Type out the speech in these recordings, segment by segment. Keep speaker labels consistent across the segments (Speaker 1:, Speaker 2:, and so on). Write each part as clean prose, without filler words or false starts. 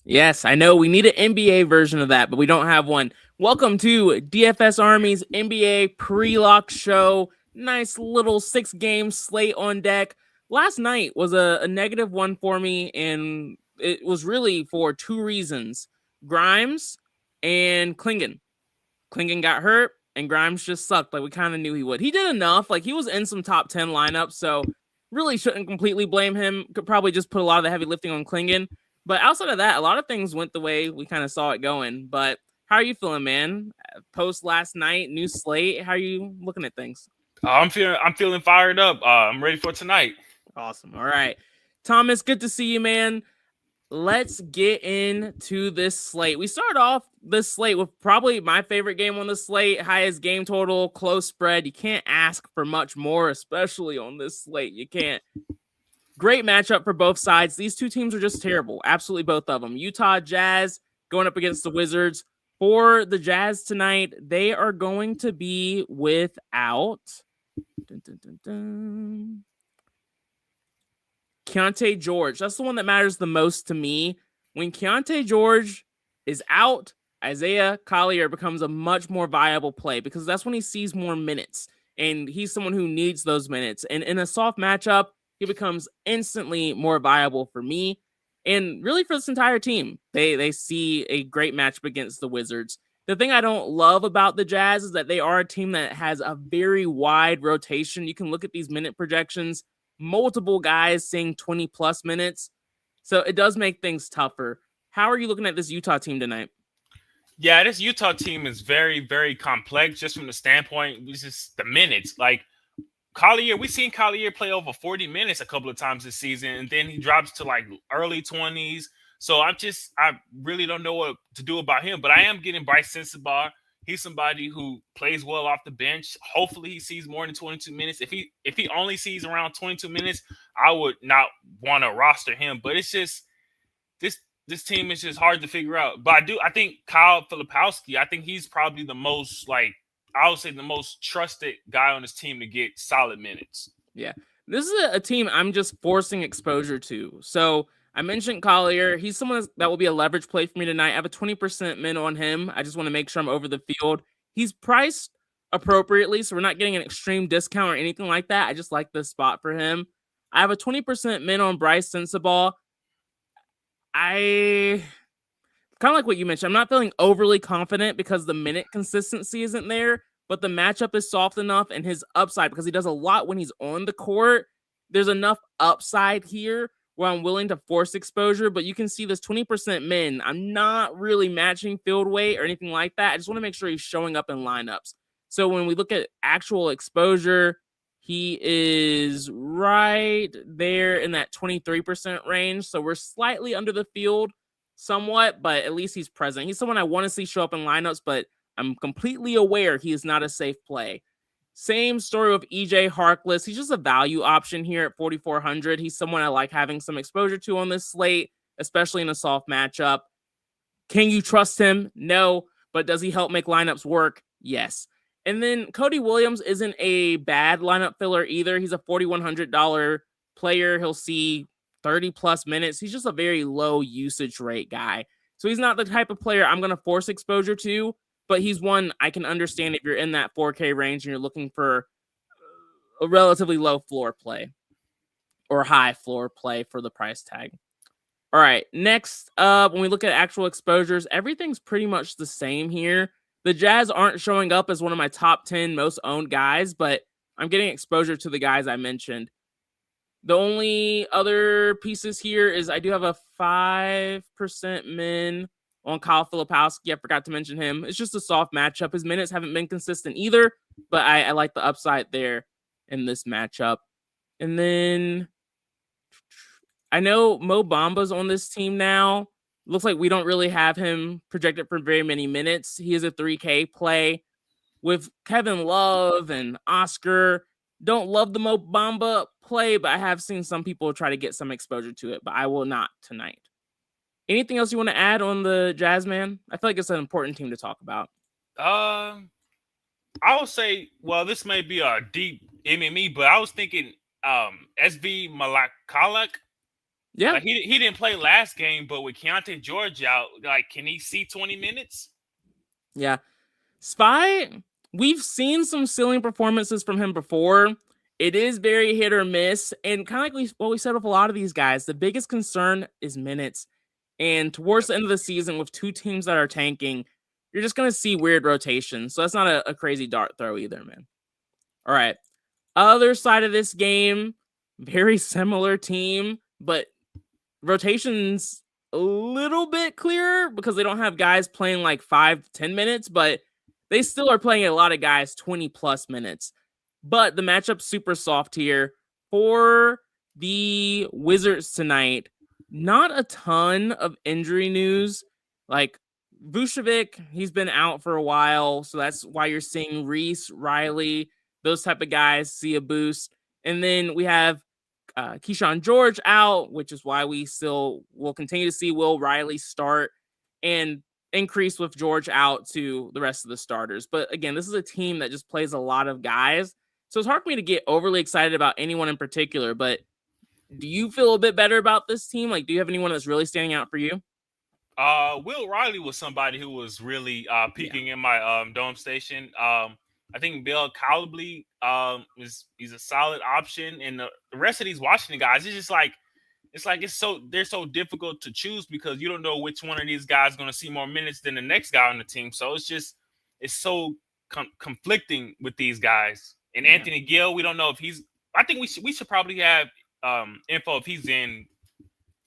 Speaker 1: Yes, I know we need an NBA version of that, but we don't have one. Welcome to DFS Army's NBA pre-lock show. Nice little 6-game slate on deck. Last night was a negative one for me, and it was really for two reasons: Grimes and Klingon. Klingon got hurt, and Grimes just sucked. Like we kind of knew he would. He did enough. Like he was in some top 10 lineups, so really shouldn't completely blame him. Could probably just put a lot of the heavy lifting on Klingon. But outside of that, a lot of things went the way we kind of saw it going. But how are you feeling, man? Post last night, new slate. How are you looking at things?
Speaker 2: I'm feeling fired up. I'm ready for tonight.
Speaker 1: Awesome. All right. Thomas, good to see you, man. Let's get into this slate. We start off this slate with probably my favorite game on the slate, highest game total, close spread. You can't ask for much more, especially on this slate. You can't. Great matchup for both sides. These two teams are just terrible. Absolutely both of them. Utah Jazz going up against the Wizards. For the Jazz tonight, they are going to be without Keontae George. That's the one that matters the most to me. When Keontae George is out, Isaiah Collier becomes a much more viable play because that's when he sees more minutes. And he's someone who needs those minutes. And in a soft matchup, he becomes instantly more viable for me. And really for this entire team, they see a great matchup against the Wizards. The thing I don't love about the Jazz is that they are a team that has a very wide rotation. You can look at these minute projections, multiple guys seeing 20 plus minutes. So it does make things tougher. How are you looking at this Utah team tonight?
Speaker 2: Yeah, this Utah team is very, very complex just from the standpoint, it's just the minutes. Like Collier, we've seen Collier play over 40 minutes a couple of times this season, and then he drops to like early 20s. So I really don't know what to do about him, but I am getting Bryce Sensabaugh. He's somebody who plays well off the bench. Hopefully, he sees more than 22 minutes. If he only sees around 22 minutes, I would not want to roster him. But it's just this team is just hard to figure out. But I think Kyle Filipowski, I think he's probably the most I would say the most trusted guy on this team to get solid minutes.
Speaker 1: Yeah. This is a team I'm just forcing exposure to. So I mentioned Collier. He's someone that will be a leverage play for me tonight. I have a 20% min on him. I just want to make sure I'm over the field. He's priced appropriately, so we're not getting an extreme discount or anything like that. I just like this spot for him. I have a 20% min on Bryce Sensabaugh. I kind of like what you mentioned. I'm not feeling overly confident because the minute consistency isn't there, but the matchup is soft enough and his upside, because he does a lot when he's on the court, there's enough upside here where I'm willing to force exposure. But you can see this 20% min. I'm not really matching field weight or anything like that. I just want to make sure he's showing up in lineups. So when we look at actual exposure, he is right there in that 23% range. So we're slightly under the field somewhat, but at least he's present. He's someone I want to see show up in lineups, but I'm completely aware he is not a safe play. Same story with EJ Harkless. He's just a value option here at 4,400. He's someone I like having some exposure to on this slate, especially in a soft matchup. Can you trust him? No. But does he help make lineups work? Yes. And then Cody Williams isn't a bad lineup filler either. He's a $4,100 player. He'll see 30 plus minutes. He's just a very low usage rate guy. So he's not the type of player I'm going to force exposure to, but he's one I can understand if you're in that 4K range and you're looking for a relatively low floor play or high floor play for the price tag. All right, next up, when we look at actual exposures, everything's pretty much the same here. The Jazz aren't showing up as one of my top 10 most owned guys, but I'm getting exposure to the guys I mentioned. The only other pieces here is I do have a 5% min on Kyle Filipowski. I forgot to mention him. It's just a soft matchup. His minutes haven't been consistent either, but I like the upside there in this matchup. And then I know Mo Bamba's on this team now. Looks like we don't really have him projected for very many minutes. He is a 3K play. With Kevin Love and Oscar, don't love the Mo Bamba play, but I have seen some people try to get some exposure to it, but I will not tonight. Anything else you want to add on the Jazz, man? I feel like it's an important team to talk about.
Speaker 2: Um, I would say, well, this may be a deep MME, but I was thinking SV Malakalak.
Speaker 1: Yeah.
Speaker 2: Like he didn't play last game, but with Keontae George out, like, can he see 20 minutes?
Speaker 1: Yeah. Spy, we've seen some ceiling performances from him before. It is very hit or miss. And kind of like what we said with a lot of these guys, the biggest concern is minutes. And towards the end of the season, with two teams that are tanking, you're just going to see weird rotations. So that's not a crazy dart throw either, man. All right. Other side of this game, very similar team, but rotations a little bit clearer because they don't have guys playing like 5 to 10 minutes, but they still are playing a lot of guys 20 plus minutes. But the matchup's super soft here for the Wizards tonight. Not a ton of injury news. Like Vucevic, he's been out for a while, so that's why you're seeing Reese, Riley, those type of guys see a boost. And then we have Keyshawn George out, which is why we still will continue to see Will Riley start and increase with George out to the rest of the starters. But again, this is a team that just plays a lot of guys. So it's hard for me to get overly excited about anyone in particular. But do you feel a bit better about this team? Like, do you have anyone that's really standing out for you?
Speaker 2: Will Riley was somebody who was really peaking in my dome station. I think Bill Cowley he's a solid option, and the rest of these Washington guys, they're so difficult to choose because you don't know which one of these guys is going to see more minutes than the next guy on the team. So it's so conflicting with these guys. And Anthony Gill, we don't know if he's. I think we should probably have info if he's in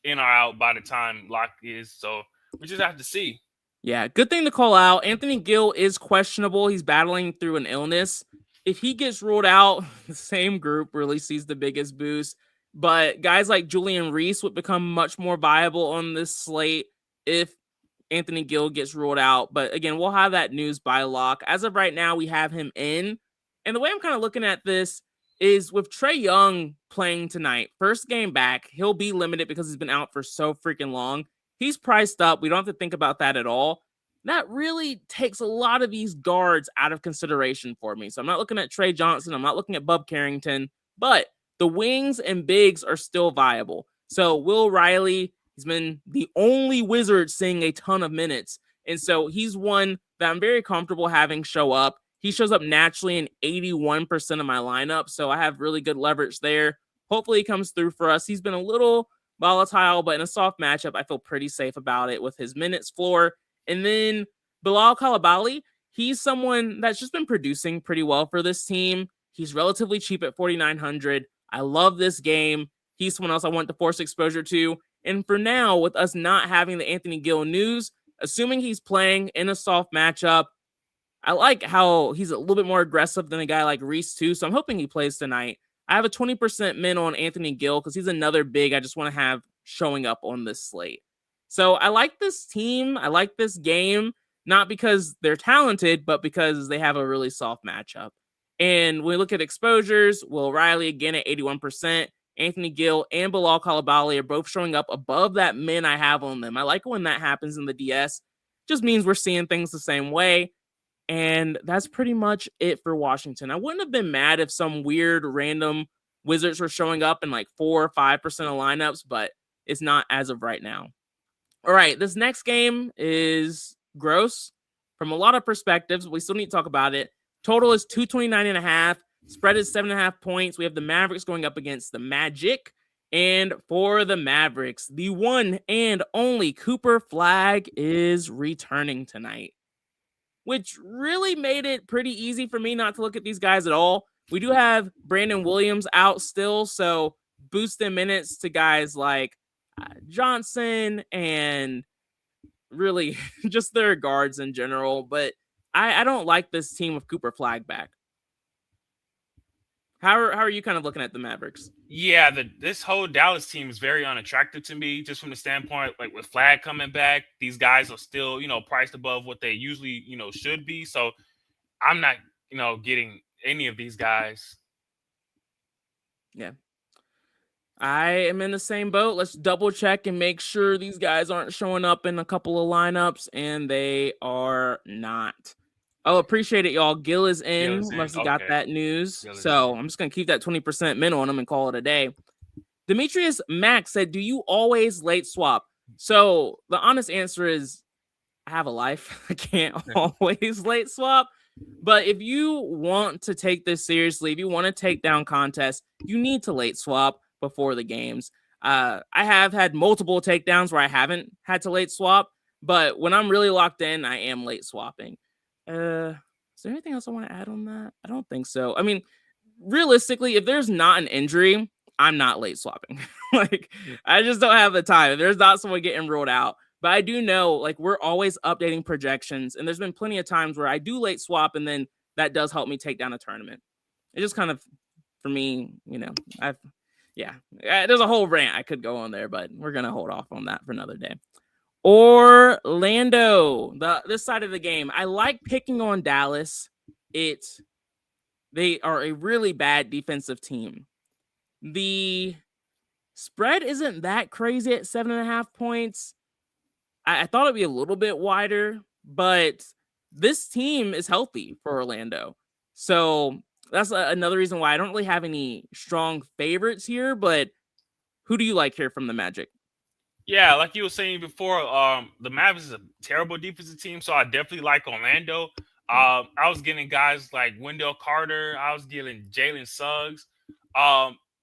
Speaker 2: or out by the time lock is. So we just have to see.
Speaker 1: Yeah, good thing to call out. Anthony Gill is questionable. He's battling through an illness. If he gets ruled out, the same group really sees the biggest boost. But guys like Julian Reese would become much more viable on this slate if Anthony Gill gets ruled out. But again, we'll have that news by lock. As of right now, we have him in. And the way I'm kind of looking at this is with Trae Young playing tonight, first game back, he'll be limited because he's been out for so freaking long. He's priced up. We don't have to think about that at all. That really takes a lot of these guards out of consideration for me. So I'm not looking at Trey Johnson. I'm not looking at Bub Carrington, but the wings and bigs are still viable. So Will Riley, he's been the only Wizard seeing a ton of minutes. And so he's one that I'm very comfortable having show up. He shows up naturally in 81% of my lineup. So I have really good leverage there. Hopefully he comes through for us. He's been a little volatile, but in a soft matchup, I feel pretty safe about it with his minutes floor. And then Bilal Coulibaly, he's someone that's just been producing pretty well for this team. He's relatively cheap at 4,900. I love this game. He's someone else I want to force exposure to. And for now, with us not having the Anthony Gill news, assuming he's playing in a soft matchup, I like how he's a little bit more aggressive than a guy like Reese too. So I'm hoping he plays tonight. I have a 20% min on Anthony Gill because he's another big I just want to have showing up on this slate. So I like this team. I like this game, not because they're talented, but because they have a really soft matchup. And when we look at exposures, Will Riley again at 81%, Anthony Gill and Bilal Coulibaly are both showing up above that min I have on them. I like when that happens in the DS. Just means we're seeing things the same way. And that's pretty much it for Washington. I wouldn't have been mad if some weird random Wizards were showing up in like 4 or 5% of lineups, but it's not as of right now. All right, this next game is gross from a lot of perspectives. We still need to talk about it. Total is 229.5. Spread is 7.5 points. We have the Mavericks going up against the Magic. And for the Mavericks, the one and only Cooper Flag is returning tonight, which really made it pretty easy for me not to look at these guys at all. We do have Brandon Williams out still, so boost in minutes to guys like Johnson and really just their guards in general. But I don't like this team with Cooper Flag back. How are you kind of looking at the Mavericks?
Speaker 2: Yeah, this whole Dallas team is very unattractive to me, just from the standpoint, like with Flag coming back, these guys are still, priced above what they usually, should be. So I'm not, getting any of these guys.
Speaker 1: Yeah. I am in the same boat. Let's double check and make sure these guys aren't showing up in a couple of lineups, and they are not. Oh, appreciate it, y'all. Gill is in. Must have got that news. So I'm just going to keep that 20% min on him and call it a day. Demetrius Max said, do you always late swap? So the honest answer is I have a life. I can't always late swap. But if you want to take this seriously, if you want to take down contests, you need to late swap before the games. I have had multiple takedowns where I haven't had to late swap, but when I'm really locked in, I am late swapping. Is there anything else I want to add on that? I don't think so. I mean, realistically, if there's not an injury, I'm not late swapping. Like, I just don't have the time. If there's not someone getting ruled out. But I do know, like, we're always updating projections, and there's been plenty of times where I do late swap, and then that does help me take down a tournament. It just kind of, for me, there's a whole rant I could go on there, but we're gonna hold off on that for another day. Orlando, this side of the game, I like picking on Dallas. They are a really bad defensive team. The spread isn't that crazy at 7.5 points. I thought it'd be a little bit wider, but this team is healthy for Orlando. So that's another reason why I don't really have any strong favorites here, but who do you like here from the Magic?
Speaker 2: Yeah, like you were saying before, the Mavericks is a terrible defensive team, so I definitely like Orlando. I was getting guys like Wendell Carter. I was getting Jalen Suggs.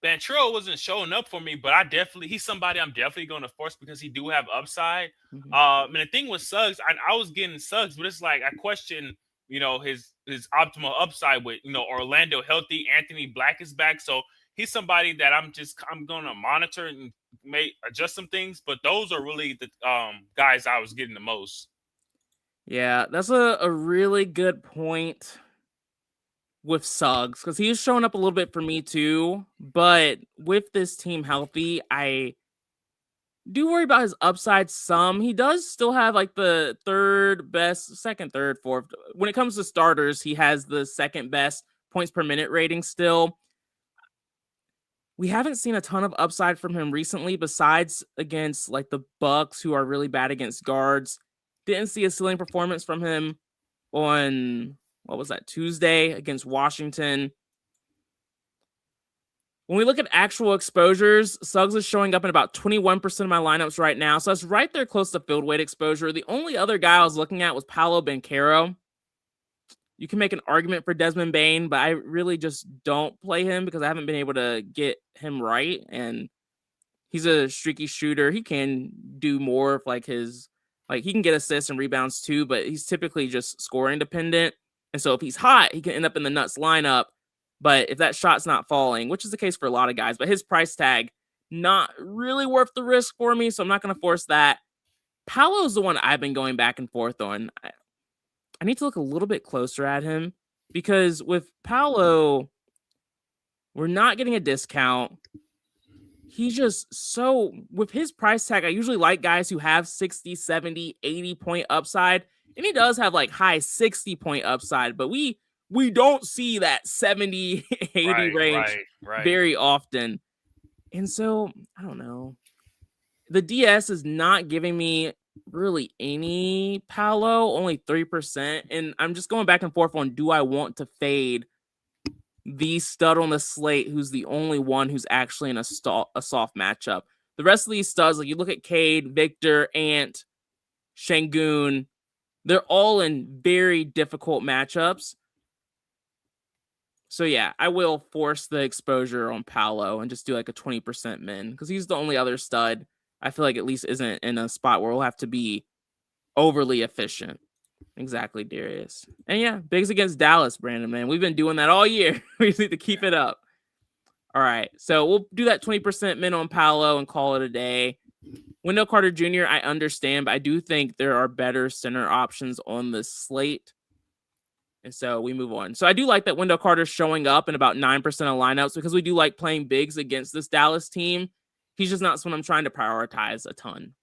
Speaker 2: Banchero wasn't showing up for me, but he's somebody I'm definitely going to force because he do have upside.
Speaker 1: Mm-hmm.
Speaker 2: And the thing with Suggs, I was getting Suggs, but it's like I question, his optimal upside with, Orlando healthy. Anthony Black is back, so he's somebody that I'm going to monitor and may adjust some things. But those are really the guys I was getting the most.
Speaker 1: Yeah, that's a really good point with Suggs, because he was showing up a little bit for me too. But with this team healthy, I do worry about his upside some. He does still have like the second, third, fourth. When it comes to starters, he has the second best points per minute rating still. We haven't seen a ton of upside from him recently, besides against like the Bucks, who are really bad against guards. Didn't see a ceiling performance from him on, what was that, Tuesday against Washington. When we look at actual exposures, Suggs is showing up in about 21% of my lineups right now. So that's right there close to field weight exposure. The only other guy I was looking at was Paolo Banchero. You can make an argument for Desmond Bane, but I really just don't play him because I haven't been able to get him right. And he's a streaky shooter. He can do more of he can get assists and rebounds too, but he's typically just scoring dependent. And so if he's hot, he can end up in the Nuts lineup. But if that shot's not falling, which is the case for a lot of guys, but his price tag, not really worth the risk for me, so I'm not going to force that. Paolo's the one I've been going back and forth on. I need to look a little bit closer at him, because with Paolo, we're not getting a discount. He's just so, with his price tag, I usually like guys who have 60, 70, 80 point upside. And he does have like high 60 point upside, but we don't see that 70, 80 range very often. And so, I don't know. The DS is not giving me really any Paolo, only 3%. And I'm just going back and forth on, do I want to fade the stud on the slate who's the only one who's actually in a soft matchup? The rest of these studs, like you look at Cade, Victor, Ant, Şengün, they're all in very difficult matchups. So yeah, I will force the exposure on Paolo and just do like a 20% min, because he's the only other stud I feel like at least isn't in a spot where we'll have to be overly efficient. Exactly, Darius. And yeah, bigs against Dallas, Brandon, man. We've been doing that all year. We just need to keep it up. All right, so we'll do that 20% min on Paolo and call it a day. Wendell Carter Jr., I understand, but I do think there are better center options on the slate. And so we move on. So I do like that Wendell Carter's showing up in about 9% of lineups, because we do like playing bigs against this Dallas team. He's just not someone I'm trying to prioritize a ton.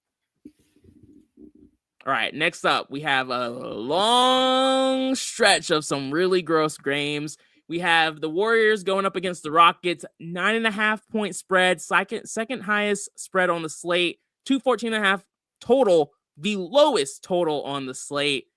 Speaker 1: All right, next up, we have a long stretch of some really gross games. We have the Warriors going up against the Rockets, 9.5 point spread, second highest spread on the slate, 214.5 total, the lowest total on the slate.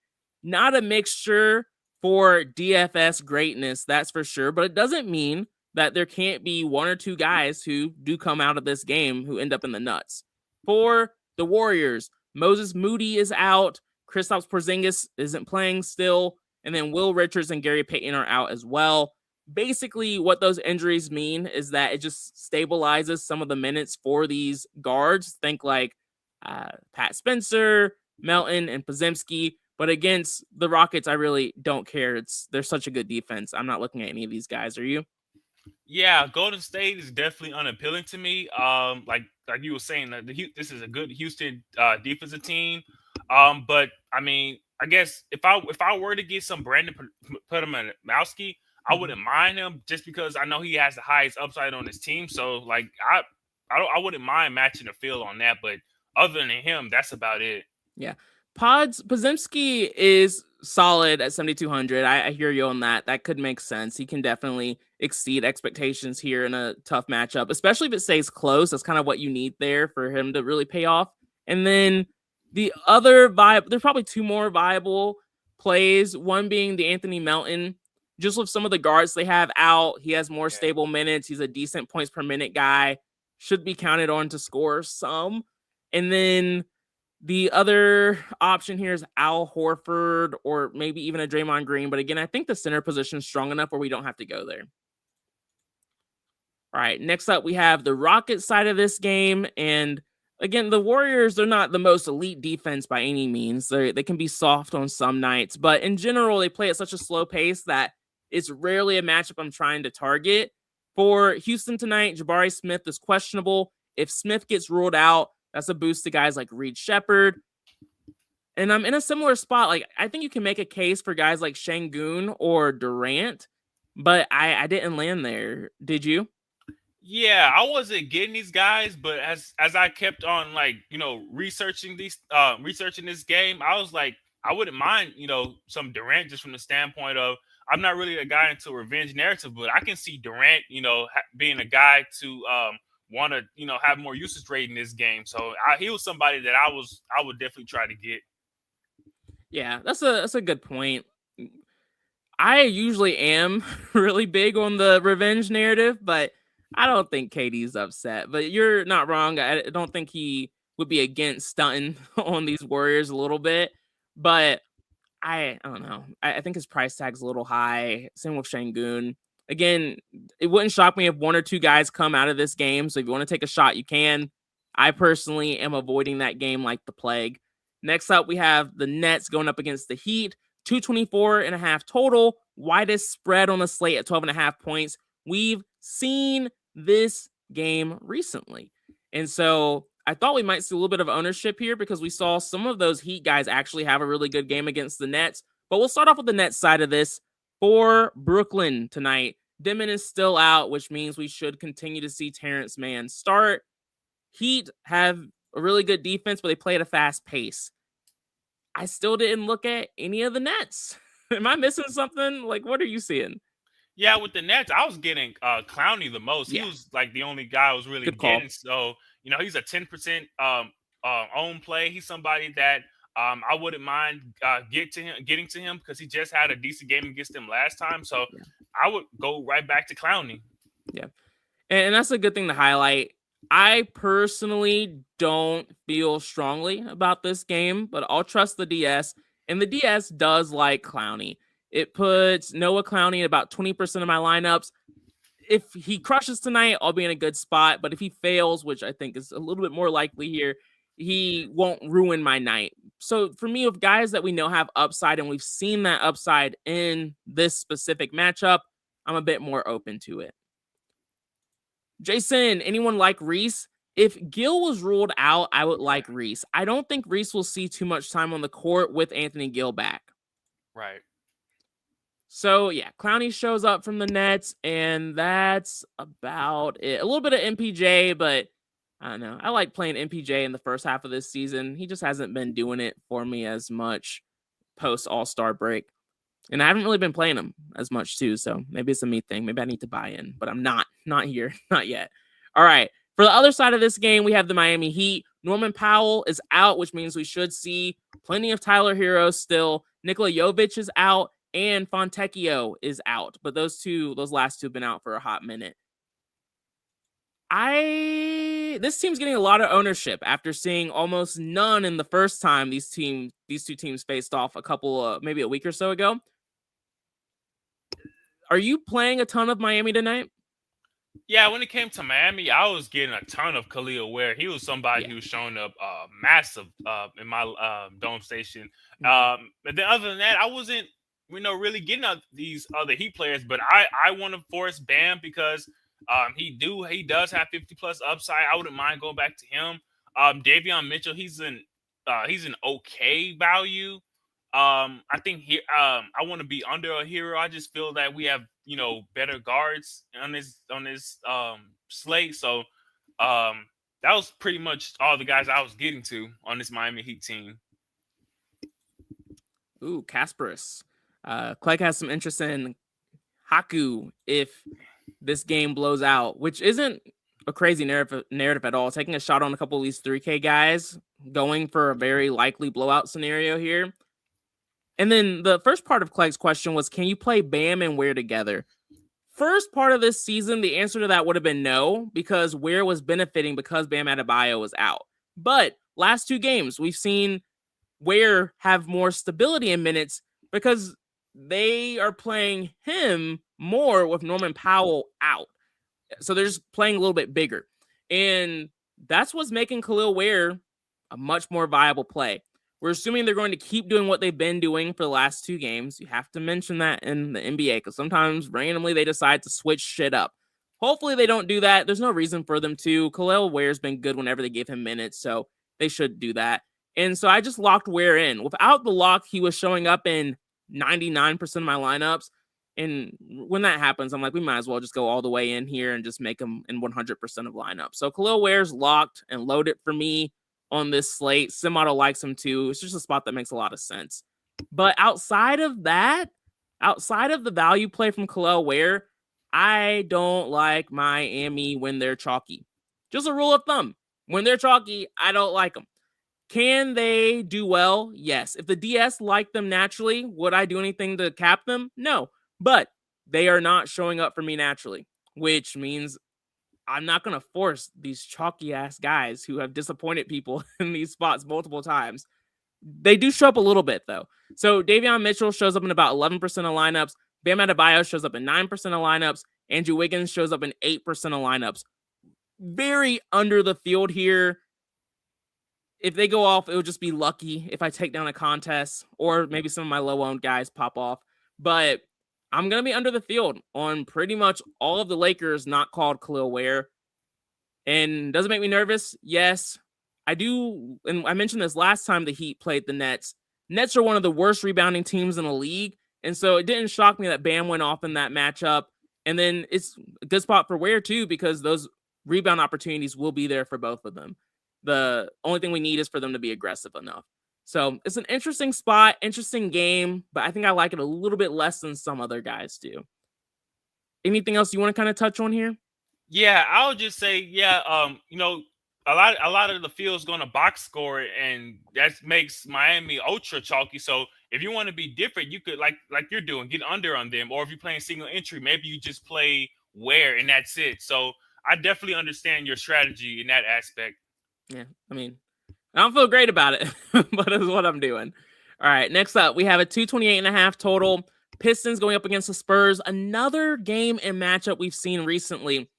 Speaker 1: Not a mixture for DFS greatness, that's for sure, but it doesn't mean that there can't be one or two guys who do come out of this game who end up in the nuts. For the Warriors, Moses Moody is out. Kristaps Porzingis isn't playing still. And then Will Richards and Gary Payton are out as well. Basically, what those injuries mean is that it just stabilizes some of the minutes for these guards. Think like Pat Spencer, Melton, and Podziemski. But against the Rockets, I really don't care. They're such a good defense. I'm not looking at any of these guys. Are you?
Speaker 2: Yeah, Golden State is definitely unappealing to me. Like you were saying, this is a good Houston defensive team. But I mean, I guess if I were to get some Brandon Podziemski, I wouldn't mind him just because I know he has the highest upside on his team. So like I wouldn't mind matching the field on that. But other than him, that's about it.
Speaker 1: Yeah. Podziemski is solid at 7,200. I hear you on that. That could make sense. He can definitely exceed expectations here in a tough matchup, especially if it stays close. That's kind of what you need there for him to really pay off. And then the other there's probably two more viable plays. One being the Anthony Melton. Just with some of the guards they have out, he has more stable minutes. He's a decent points per minute guy. Should be counted on to score some. And then the other option here is Al Horford or maybe even a Draymond Green. But again, I think the center position is strong enough where we don't have to go there. All right, next up, we have the Rockets side of this game. And again, the Warriors, they're not the most elite defense by any means. They can be soft on some nights. But in general, they play at such a slow pace that it's rarely a matchup I'm trying to target. For Houston tonight, Jabari Smith is questionable. If Smith gets ruled out, that's a boost to guys like Reed Shepherd. And I'm in a similar spot. Like, I think you can make a case for guys like Şengün or Durant, but I didn't land there. Did you?
Speaker 2: Yeah, I wasn't getting these guys, but as I kept on researching this game, I was like, I wouldn't mind, some Durant just from the standpoint of I'm not really a guy into revenge narrative, but I can see Durant, being a guy to want to, have more usage rate in this game. So he was somebody that I would definitely try to get.
Speaker 1: Yeah, that's a good point. I usually am really big on the revenge narrative, but I don't think KD's upset. But you're not wrong. I don't think he would be against stunting on these Warriors a little bit. But I don't know. I think his price tag's a little high. Same with Şengün. Again, it wouldn't shock me if one or two guys come out of this game. So if you want to take a shot, you can. I personally am avoiding that game like the plague. Next up, we have the Nets going up against the Heat. 224.5 total. Widest spread on the slate at 12.5 points. We've seen this game recently. And so I thought we might see a little bit of ownership here because we saw some of those Heat guys actually have a really good game against the Nets. But we'll start off with the Nets side of this. For Brooklyn tonight, Dimon is still out, which means we should continue to see Terrence Mann start. Heat have a really good defense, but they play at a fast pace. I still didn't look at any of the Nets. Am I missing something? Like, what are you seeing?
Speaker 2: Yeah, with the Nets, I was getting Clowney the most. Yeah. He was like the only guy I was really getting. So, he's a 10% own play. He's somebody that I wouldn't mind getting to him because he just had a decent game against them last time. So I would go right back to Clowney.
Speaker 1: Yeah. And that's a good thing to highlight. I personally don't feel strongly about this game, but I'll trust the DS. And the DS does like Clowney. It puts Noah Clowney in about 20% of my lineups. If he crushes tonight, I'll be in a good spot. But if he fails, which I think is a little bit more likely here, he won't ruin my night. So for me, with guys that we know have upside, and we've seen that upside in this specific matchup, I'm a bit more open to it. Jason, anyone like Reese? If Gill was ruled out, I would like Reese. I don't think Reese will see too much time on the court with Anthony Gill back.
Speaker 2: Right.
Speaker 1: So, yeah, Clowney shows up from the Nets, and that's about it. A little bit of MPJ, but I don't know. I like playing MPJ in the first half of this season. He just hasn't been doing it for me as much post All-Star break. And I haven't really been playing him as much, too. So maybe it's a me thing. Maybe I need to buy in, but I'm not here. Not yet. All right. For the other side of this game, we have the Miami Heat. Norman Powell is out, which means we should see plenty of Tyler Hero still. Nikola Jovic is out. and Fontecchio is out. But those last two have been out for a hot minute. This team's getting a lot of ownership after seeing almost none in the first time these two teams faced off maybe a week or so ago. Are you playing a ton of Miami tonight?
Speaker 2: Yeah, when it came to Miami, I was getting a ton of Khalil Ware. He was somebody who was showing up massive in my dome station. But then other than that, I wasn't, really getting these other Heat players. But I want to force Bam because he does have 50+ upside. I wouldn't mind going back to him. Davion Mitchell, he's an okay value. I think I want to be under a hero. I just feel that we have better guards on this slate. So that was pretty much all the guys I was getting to on this Miami Heat team.
Speaker 1: Ooh, Kasparis. Clegg has some interest in Haku if this game blows out, which isn't a crazy narrative at all. Taking a shot on a couple of these 3K guys, going for a very likely blowout scenario here. And then the first part of Clegg's question was, can you play Bam and Ware together? First part of this season, the answer to that would have been no, because Ware was benefiting because Bam Adebayo was out. But last two games, we've seen Ware have more stability in minutes because they are playing him more with Norman Powell out. So they're just playing a little bit bigger. And that's what's making Khalil Ware a much more viable play. We're assuming they're going to keep doing what they've been doing for the last two games. You have to mention that in the NBA because sometimes randomly they decide to switch shit up. Hopefully they don't do that. There's no reason for them to. Khalil Ware's been good whenever they give him minutes, so they should do that. And so I just locked Ware in. Without the lock, he was showing up in 99% of my lineups. And when that happens, I'm like, we might as well just go all the way in here and just make him in 100% of lineups. So Khalil Ware's locked and loaded for me on this slate. Simauto likes him too. It's just a spot that makes a lot of sense. But outside of that, outside of the value play from Khalil Ware, I don't like Miami when they're chalky. Just a rule of thumb. When they're chalky, I don't like them. Can they do well? Yes. If the DS like them naturally, would I do anything to cap them? No. But they are not showing up for me naturally, which means I'm not going to force these chalky ass guys who have disappointed people in these spots multiple times. They do show up a little bit though. So Davion Mitchell shows up in about 11% of lineups. Bam Adebayo shows up in 9% of lineups. Andrew Wiggins shows up in 8% of lineups. Very under the field here. If they go off, it would just be lucky if I take down a contest or maybe some of my low-owned guys pop off. But I'm going to be under the field on pretty much all of the Lakers not called Khalil Ware. And does it make me nervous? Yes, I do. And I mentioned this last time the Heat played the Nets. Nets are one of the worst rebounding teams in the league. And so it didn't shock me that Bam went off in that matchup. And then it's a good spot for Ware too, because those rebound opportunities will be there for both of them. The only thing we need is for them to be aggressive enough. So it's an interesting spot, interesting game, but I think I like it a little bit less than some other guys do. Anything else you want to kind of touch on here?
Speaker 2: Yeah, I would just say, a lot of the field's going to box score, and that makes Miami ultra chalky. So if you want to be different, you could like you're doing, get under on them, or if you're playing single entry, maybe you just play Ware and that's it. So I definitely understand your strategy in that aspect.
Speaker 1: Yeah, I mean, I don't feel great about it, but it's what I'm doing. All right, next up, we have a 228.5 total. Pistons going up against the Spurs. Another game and matchup we've seen recently.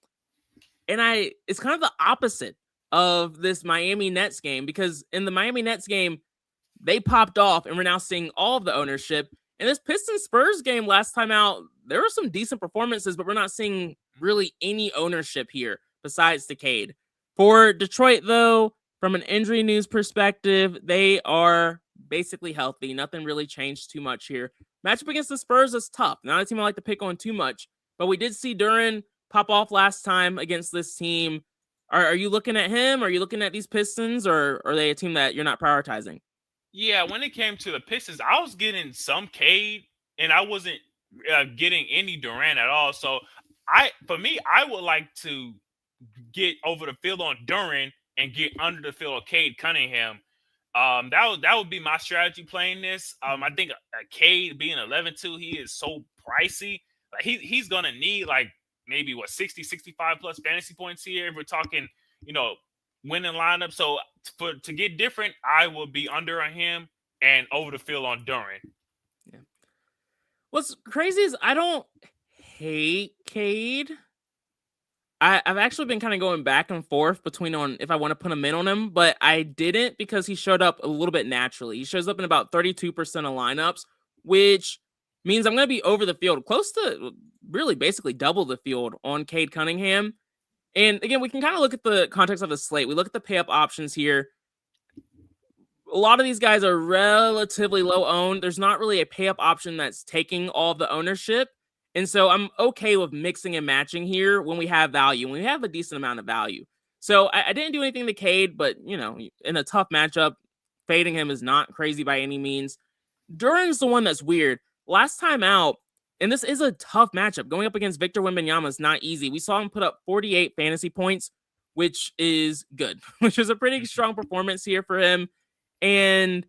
Speaker 1: And it's kind of the opposite of this Miami Nets game, because in the Miami Nets game, they popped off and we're now seeing all of the ownership. In this Pistons Spurs game last time out, there were some decent performances, but we're not seeing really any ownership here besides Decade. For Detroit, though, from an injury news perspective, they are basically healthy. Nothing really changed too much here. Matchup against the Spurs is tough. Not a team I like to pick on too much, but we did see Duran pop off last time against this team. Are you looking at him? Are you looking at these Pistons, or are they a team that you're not prioritizing?
Speaker 2: Yeah, when it came to the Pistons, I was getting some Cade, and I wasn't getting any Durant at all. So I would like to get over the field on Duran and get under the field of Cade Cunningham. That would be my strategy playing this. I think Cade being 11-2, he is so pricey. Like he's gonna need like maybe 60, 65 plus fantasy points here if we're talking, winning lineup. So to get different, I will be under on him and over the field on Duran.
Speaker 1: Yeah. What's crazy is I don't hate Cade. I've actually been kind of going back and forth between on if I want to put him in on him, but I didn't because he showed up a little bit naturally. He shows up in about 32% of lineups, which means I'm going to be over the field, close to really basically double the field on Cade Cunningham. And again, we can kind of look at the context of the slate. We look at the pay up options here. A lot of these guys are relatively low owned. There's not really a pay up option that's taking all of the ownership. And so I'm okay with mixing and matching here when we have value, when we have a decent amount of value. So I didn't do anything to Cade, but, in a tough matchup, fading him is not crazy by any means. Duran's the one that's weird. Last time out, and this is a tough matchup, going up against Victor Wembanyama is not easy. We saw him put up 48 fantasy points, which is good, which is a pretty strong performance here for him. And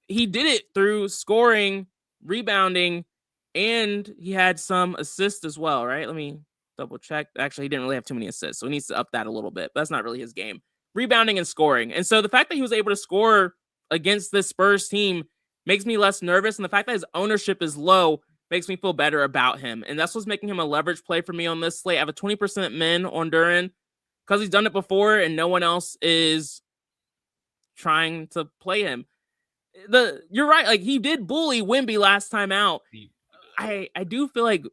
Speaker 1: he did it through scoring, rebounding, and he had some assists as well, right? Let me double check. Actually, he didn't really have too many assists, so he needs to up that a little bit. But that's not really his game. Rebounding and scoring. And so the fact that he was able to score against this Spurs team makes me less nervous. And the fact that his ownership is low makes me feel better about him. And that's what's making him a leverage play for me on this slate. I have a 20% min on Duran because he's done it before and no one else is trying to play him. You're right. Like, he did bully Wemby last time out. I do feel like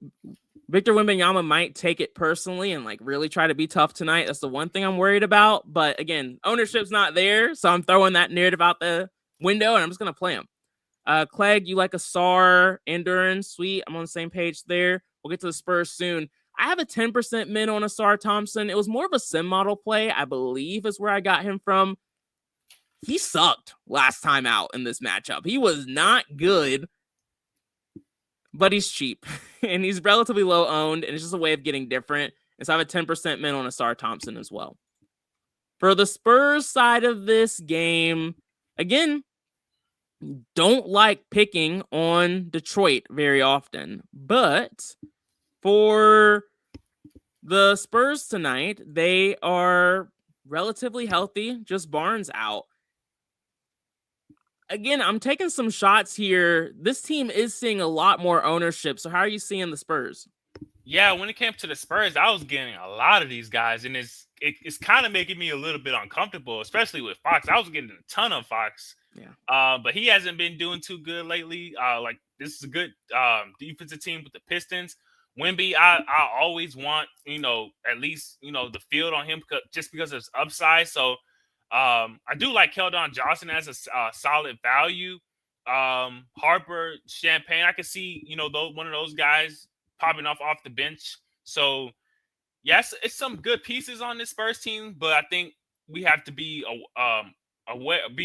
Speaker 1: Victor Wembanyama might take it personally and like really try to be tough tonight. That's the one thing I'm worried about. But again, ownership's not there, so I'm throwing that narrative out the window and I'm just gonna play him. Clegg, you like a Sar, Endurin, sweet. I'm on the same page there. We'll get to the Spurs soon. I have a 10% min on Asar Thompson. It was more of a sim model play, I believe, is where I got him from. He sucked last time out in this matchup. He was not good. But he's cheap and he's relatively low owned, and it's just a way of getting different. And so I have a 10% min on Asar Thompson as well. For the Spurs side of this game, again, don't like picking on Detroit very often. But for the Spurs tonight, they are relatively healthy, just Barnes out. Again, I'm taking some shots here. This team is seeing a lot more ownership. So how are you seeing the Spurs?
Speaker 2: Yeah, when it came to the Spurs, I was getting a lot of these guys, and it's kind of making me a little bit uncomfortable, especially with Fox. I was getting a ton of Fox.
Speaker 1: Yeah.
Speaker 2: But he hasn't been doing too good lately. Like, this is a good defensive team with the Pistons. Wemby, I always want, at least, the field on him just because of his upside. So I do like Keldon Johnson as a solid value. Harper, Champagne, I could see, one of those guys popping off the bench. So, yes, it's some good pieces on this Spurs team, but I think we have to be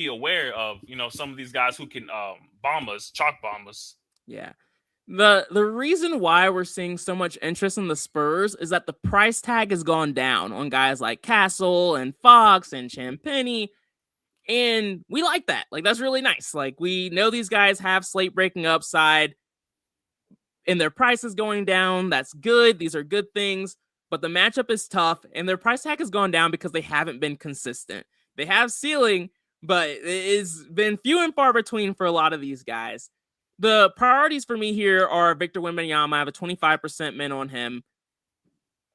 Speaker 2: aware of, some of these guys who can chalk bomb us.
Speaker 1: Yeah. The reason why we're seeing so much interest in the Spurs is that the price tag has gone down on guys like Castle and Fox and Champagny, and we like that. Like, that's really nice. Like, we know these guys have slate breaking upside and their price is going down. That's good. These are good things, but the matchup is tough and their price tag has gone down because they haven't been consistent. They have ceiling, but it's been few and far between for a lot of these guys. The priorities for me here are Victor Wembanyama. I have a 25% min on him.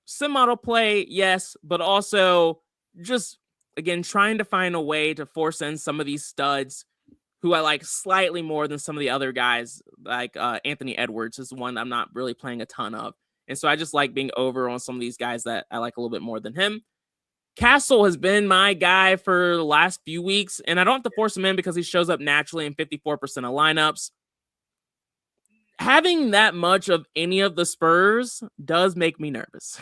Speaker 1: Sim model play, yes, but also just, again, trying to find a way to force in some of these studs who I like slightly more than some of the other guys, like Anthony Edwards is one I'm not really playing a ton of. And so I just like being over on some of these guys that I like a little bit more than him. Castle has been my guy for the last few weeks, and I don't have to force him in because he shows up naturally in 54% of lineups. Having that much of any of the Spurs does make me nervous.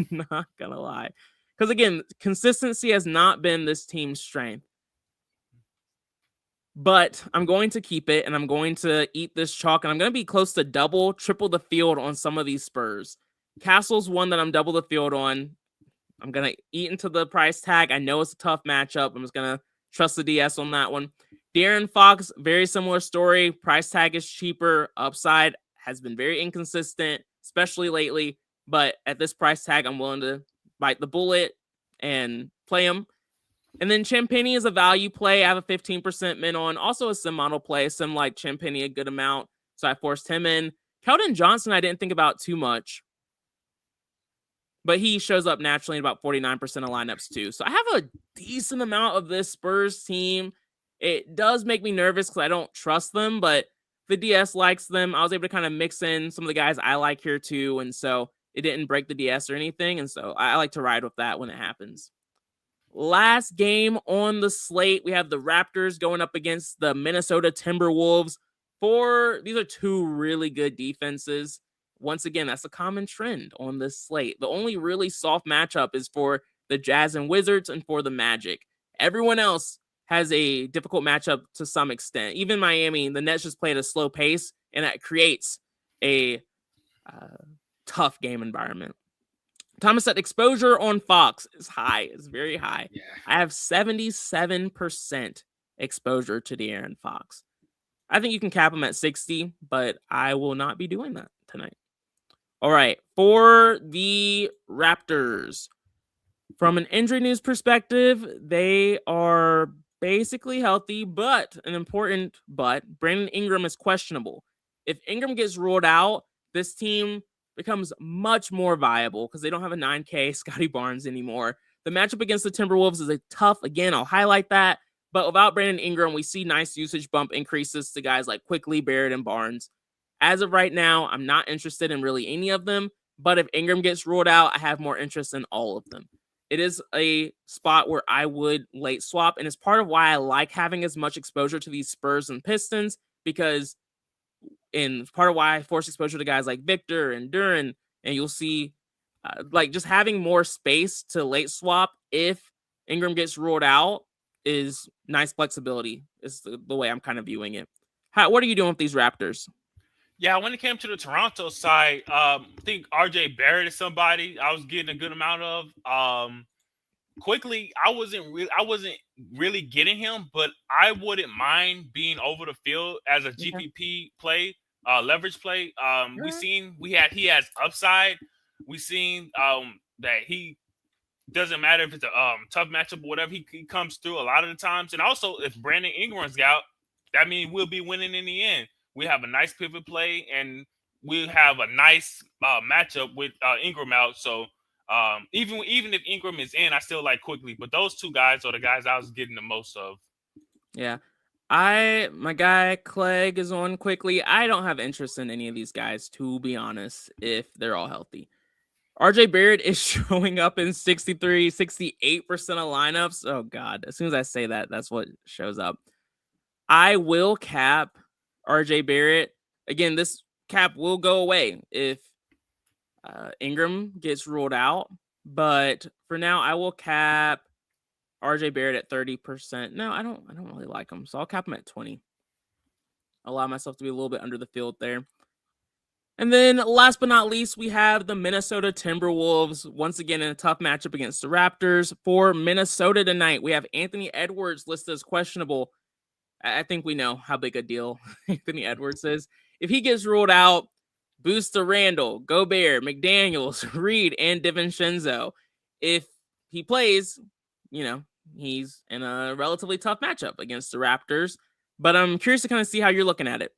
Speaker 1: Not gonna lie. Because again, consistency has not been this team's strength. But I'm going to keep it, and I'm going to eat this chalk, and I'm going to be close to double, triple the field on some of these Spurs. Castle's one that I'm double the field on. I'm going to eat into the price tag. I know it's a tough matchup. I'm just going to trust the DS on that one. De'Aaron Fox, very similar story. Price tag is cheaper. Upside has been very inconsistent, especially lately. But at this price tag, I'm willing to bite the bullet and play him. And then Champagny is a value play. I have a 15% min on. Also a sim model play. Sim like Champagny a good amount. So I forced him in. Keldon Johnson, I didn't think about too much. But he shows up naturally in about 49% of lineups too. So I have a decent amount of this Spurs team. It does make me nervous because I don't trust them, but the DS likes them. I was able to kind of mix in some of the guys I like here too. And so it didn't break the DS or anything. And so I like to ride with that when it happens. Last game on the slate, we have the Raptors going up against the Minnesota Timberwolves. These are two really good defenses. Once again, that's a common trend on this slate. The only really soft matchup is for the Jazz and Wizards and for the Magic. Everyone else has a difficult matchup to some extent. Even Miami, the Nets just play at a slow pace, and that creates a tough game environment. Thomas said exposure on Fox is high. It's very high.
Speaker 2: Yeah.
Speaker 1: I have 77% exposure to De'Aaron Fox. I think you can cap him at 60, but I will not be doing that tonight. All right. For the Raptors, from an injury news perspective, they are basically healthy, but an important but, Brandon Ingram is questionable. If Ingram gets ruled out, this team becomes much more viable because they don't have a 9K Scotty Barnes anymore. The matchup against the Timberwolves is a tough, again, I'll highlight that, but without Brandon Ingram, we see nice usage bump increases to guys like Quickly, Barrett, and Barnes. As of right now, I'm not interested in really any of them, but if Ingram gets ruled out, I have more interest in all of them. It is a spot where I would late swap, and it's part of why I like having as much exposure to these Spurs and Pistons, because and part of why I force exposure to guys like Victor and Duran, and you'll see like just having more space to late swap if Ingram gets ruled out is nice flexibility. Is the way I'm kind of viewing it. What are you doing with these Raptors?
Speaker 2: Yeah, when it came to the Toronto side, I think RJ Barrett is somebody I was getting a good amount of. Quickly, I wasn't really getting him, but I wouldn't mind being over the field as a GPP play, leverage play. He has upside. We seen that he doesn't matter if it's a tough matchup or whatever. He comes through a lot of the times, and also if Brandon Ingram's out, that means we'll be winning in the end. We have a nice pivot play, and we have a nice matchup with Ingram out. So even if Ingram is in, I still like Quickly. But those two guys are the guys I was getting the most of.
Speaker 1: Yeah. My guy Clegg is on Quickly. I don't have interest in any of these guys, to be honest, if they're all healthy. RJ Barrett is showing up in 63, 68% of lineups. Oh, God. As soon as I say that, that's what shows up. I will cap RJ Barrett. Again, this cap will go away if Ingram gets ruled out. But for now, I will cap RJ Barrett at 30%. No, I don't really like him. So I'll cap him at 20. Allow myself to be a little bit under the field there. And then last but not least, we have the Minnesota Timberwolves, once again in a tough matchup against the Raptors. For Minnesota tonight, we have Anthony Edwards listed as questionable. I think we know how big a deal Anthony Edwards is. If he gets ruled out, Booster Randall, Gobert, McDaniels, Reed, and DiVincenzo. If he plays, he's in a relatively tough matchup against the Raptors. But I'm curious to kind of see how you're looking at it.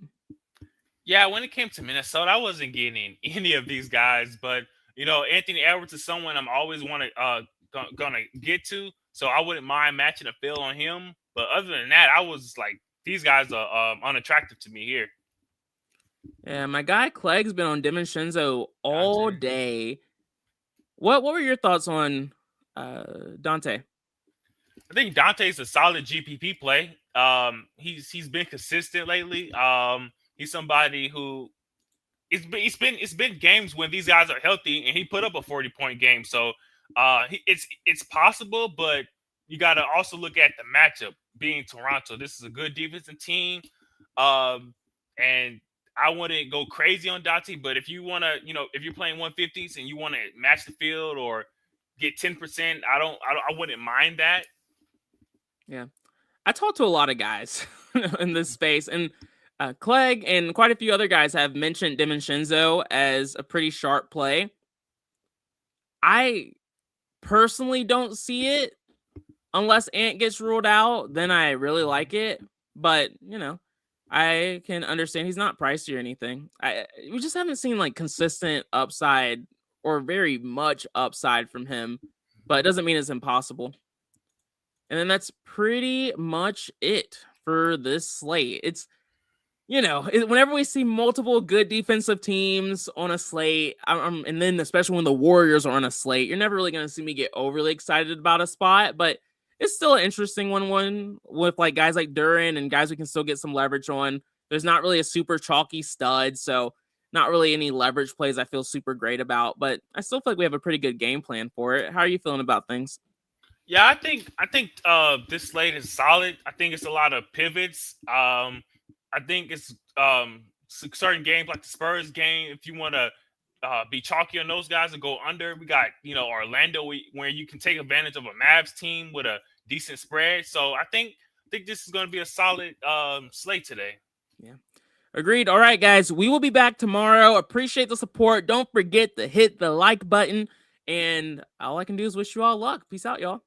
Speaker 2: Yeah, when it came to Minnesota, I wasn't getting any of these guys, but Anthony Edwards is someone I'm always gonna get to, so I wouldn't mind matching a fill on him. But other than that, I was like, these guys are unattractive to me here.
Speaker 1: Yeah, my guy Clegg's been on DiVincenzo all day. What were your thoughts on Dante?
Speaker 2: I think Dante's a solid GPP play. He's been consistent lately. He's somebody who it's been games when these guys are healthy and he put up a 40-point game. So it's possible, but you got to also look at the matchup being Toronto. This is a good defensive team, and I wouldn't go crazy on Dante. But if you want to, if you're playing 150s and you want to match the field or get 10%, I wouldn't mind that.
Speaker 1: Yeah. I talked to a lot of guys in this space. And Clegg and quite a few other guys have mentioned DiVincenzo as a pretty sharp play. I personally don't see it unless Ant gets ruled out. Then I really like it, but I can understand he's not pricey or anything. We just haven't seen like consistent upside or very much upside from him, but it doesn't mean it's impossible. And then that's pretty much it for this slate. It's, whenever we see multiple good defensive teams on a slate, and then especially when the Warriors are on a slate, you're never really going to see me get overly excited about a spot, but it's still an interesting one with like guys like Duran and guys we can still get some leverage on. There's not really a super chalky stud, so not really any leverage plays I feel super great about, but I still feel like we have a pretty good game plan for it. How are you feeling about things?
Speaker 2: Yeah, I think this slate is solid. I think it's a lot of pivots. I think it's certain games like the Spurs game. If you want to be chalky on those guys and go under, we got Orlando where you can take advantage of a Mavs team with a decent spread. So I think this is going to be a solid slate today.
Speaker 1: Yeah. Agreed. All right, guys, we will be back tomorrow. Appreciate the support. Don't forget to hit the like button. And all I can do is wish you all luck. Peace out, y'all.